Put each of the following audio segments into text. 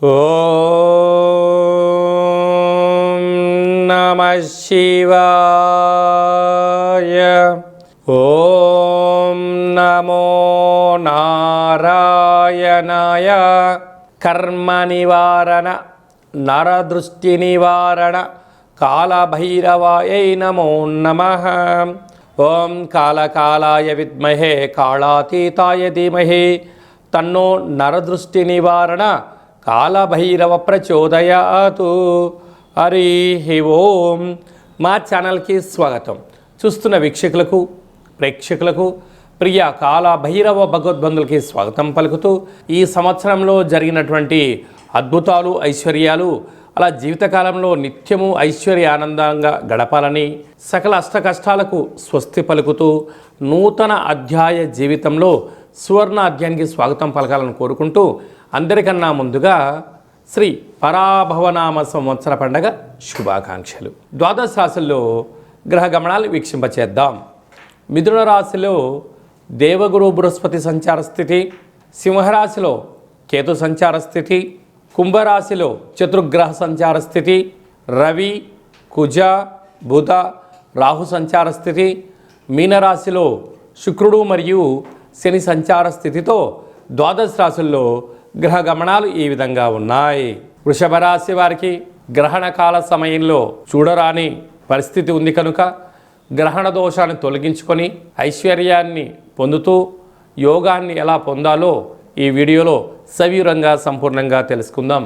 ఓం నమః శివాయ. ఓం నమో నారాయణాయ. కర్మ నివారణ నరదృష్టి నివారణ కాళభైరవాయై నమో నమః. ఓం కాళకాళాయ విద్మహే కాళాతీతాయ ధీమహి తన్నో నరదృష్టి నివారణ కాళభైరవ ప్రచోదయాతు. హరి ఓం. మా ఛానల్కి స్వాగతం. చూస్తున్న వీక్షకులకు ప్రేక్షకులకు ప్రియ కాళభైరవ భగవద్బంధులకి స్వాగతం పలుకుతూ, ఈ సంవత్సరంలో జరిగినటువంటి అద్భుతాలు ఐశ్వర్యాలు అలా జీవితకాలంలో నిత్యము ఐశ్వర్య ఆనందంగా గడపాలని, సకల అష్ట కష్టాలకు స్వస్తి పలుకుతూ నూతన అధ్యాయ జీవితంలో సువర్ణ అధ్యాయానికి స్వాగతం పలకాలని కోరుకుంటూ, అందరికన్నా ముందుగా శ్రీ పరాభవనామ సంవత్సర పండగ శుభాకాంక్షలు. ద్వాదశ రాశుల్లో గ్రహ గమనాలు వీక్షింపచేద్దాం. మిథున రాశిలో దేవగురు బృహస్పతి సంచార స్థితి, సింహరాశిలో కేతు సంచార స్థితి, కుంభరాశిలో చతుర్గ్రహ సంచార స్థితి, రవి కుజ బుధ రాహు సంచార స్థితి, మీనరాశిలో శుక్రుడు మరియు శని సంచార స్థితితో ద్వాదశ రాశుల్లో గ్రహ గమనాలు ఈ విధంగా ఉన్నాయి. వృషభ రాశి వారికి గ్రహణ కాల సమయంలో చూడరాని పరిస్థితి ఉంది కనుక గ్రహణ దోషాన్ని తొలగించుకొని ఐశ్వర్యాన్ని పొందుతూ యోగాన్ని ఎలా పొందాలో ఈ వీడియోలో సవివరంగా సంపూర్ణంగా తెలుసుకుందాం.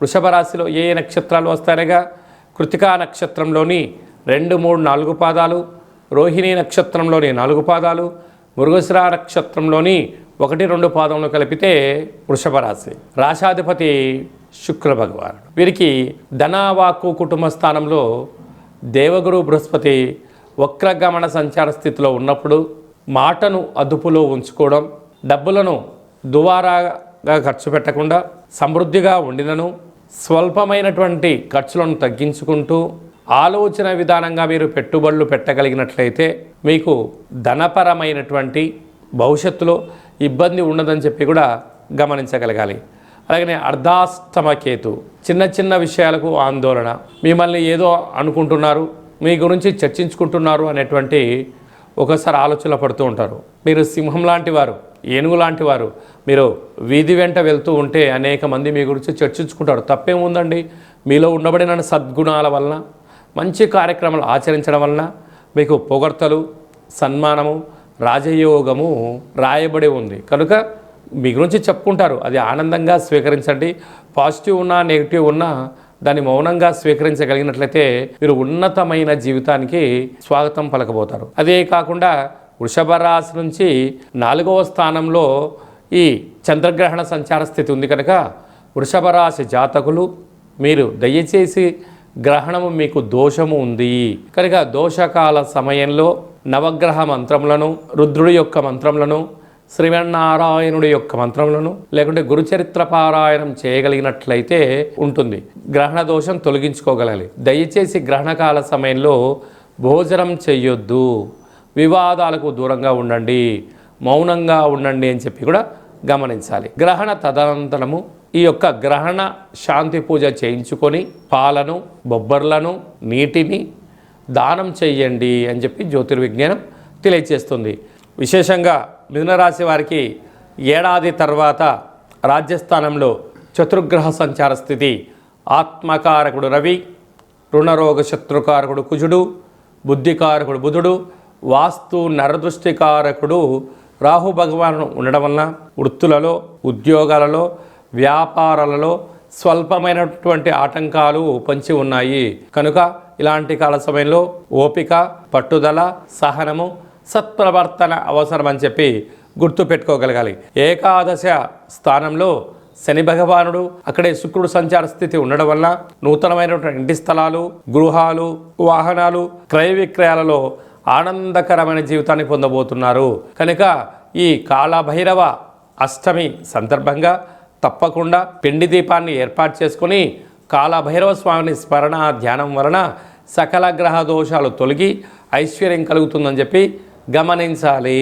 వృషభ రాశిలో ఏ నక్షత్రాలు వస్తాయనగా కృతికా నక్షత్రంలోని 2, 3, 4 పాదాలు, రోహిణి నక్షత్రంలోని 4 పాదాలు, మృగశిర నక్షత్రంలోని 1, 2 పాదములు కలిపితే వృషభ రాశి. రాశాధిపతి శుక్ర భగవానుడు. వీరికి ధనవాక్కు కుటుంబ స్థానంలో దేవగురు బృహస్పతి వక్రగమన సంచార స్థితిలో ఉన్నప్పుడు మాటను అదుపులో ఉంచుకోవడం, డబ్బులను దువారాగా ఖర్చు పెట్టకుండా సమృద్ధిగా ఉండినను స్వల్పమైనటువంటి ఖర్చులను తగ్గించుకుంటూ ఆలోచన విధానంగా మీరు పెట్టుబడులు పెట్టగలిగినట్లయితే మీకు ధనపరమైనటువంటి భవిష్యత్తులో ఇబ్బంది ఉండదని చెప్పి కూడా గమనించగలగాలి. అలాగనే అర్ధాష్టమ కేతు చిన్న చిన్న విషయాలకు ఆందోళన, మిమ్మల్ని ఏదో అనుకుంటున్నారు, మీ గురించి చర్చించుకుంటున్నారు అనేటువంటి ఒకసారి ఆలోచనలో పడుతూ ఉంటారు. మీరు సింహం లాంటి వారు, ఏనుగు లాంటి వారు. మీరు వీధి వెంట వెళ్తూ ఉంటే అనేక మంది మీ గురించి చర్చించుకుంటారు. తప్పేముందండి? మీలో ఉండబడిన సద్గుణాల వలన, మంచి కార్యక్రమాలు ఆచరించడం వలన మీకు పొగడ్తలు, సన్మానము, రాజయోగము రాయబడి ఉంది కనుక మీ గురించి చెప్పుకుంటారు. అది ఆనందంగా స్వీకరించండి. పాజిటివ్ ఉన్నా నెగిటివ్ ఉన్నా దాన్ని మౌనంగా స్వీకరించగలిగినట్లయితే మీరు ఉన్నతమైన జీవితానికి స్వాగతం పలకబోతారు. అదే కాకుండా వృషభ రాశి నుంచి 4వ స్థానంలో ఈ చంద్రగ్రహణ సంచార స్థితి ఉంది కనుక వృషభ రాశి జాతకులు మీరు దయచేసి గ్రహణము మీకు దోషము ఉంది కనుక దోషకాల సమయంలో నవగ్రహ మంత్రములను, రుద్రుడి యొక్క మంత్రములను, శ్రీమన్నారాయణుడి యొక్క మంత్రములను లేకుంటే గురుచరిత్ర పారాయణం చేయగలిగినట్లయితే ఉంటుంది. గ్రహణ దోషం తొలగించుకోగలగాలి. దయచేసి గ్రహణకాల సమయంలో భోజనం చెయ్యొద్దు, వివాదాలకు దూరంగా ఉండండి, మౌనంగా ఉండండి అని చెప్పి కూడా గమనించాలి. గ్రహణ తదనంతరము ఈ యొక్క గ్రహణ శాంతి పూజ చేయించుకొని పాలను, బొబ్బర్లను, నీటిని దానం చెయ్యండి అని చెప్పి జ్యోతిర్విజ్ఞానం తెలియజేస్తుంది. విశేషంగా మిథున రాశి వారికి ఏడాది తర్వాత రాజ్యస్థానంలో చతుర్గ్రహ సంచార స్థితి, ఆత్మకారకుడు రవి, రుణరోగ శత్రుకారకుడు కుజుడు, బుద్ధికారకుడు బుధుడు, వాస్తు నరదృష్టికారకుడు రాహు భగవాను ఉండడం వలన వృత్తులలో, ఉద్యోగాలలో, వ్యాపారాలలో స్వల్పమైనటువంటి ఆటంకాలు పొంచి ఉన్నాయి కనుక ఇలాంటి కాల సమయంలో ఓపిక, పట్టుదల, సహనము, సత్ప్రవర్తన అవసరం అని చెప్పి గుర్తు పెట్టుకోగలగాలి. ఏకాదశ స్థానంలో శని భగవానుడు, అక్కడే శుక్రుడు సంచార స్థితి ఉండడం వల్ల నూతనమైనటువంటి ఇంటి స్థలాలు, గృహాలు, వాహనాలు, క్రయ విక్రయాలలో ఆనందకరమైన జీవితాన్ని పొందబోతున్నారు కనుక ఈ కాళభైరవ అష్టమి సందర్భంగా తప్పకుండా పిండి దీపాన్ని ఏర్పాటు చేసుకొని కాళభైరవ స్వామిని స్మరణ ధ్యానం వలన సకల గ్రహ దోషాలు తొలగి ఐశ్వర్యం కలుగుతుందని చెప్పి గమనించాలి.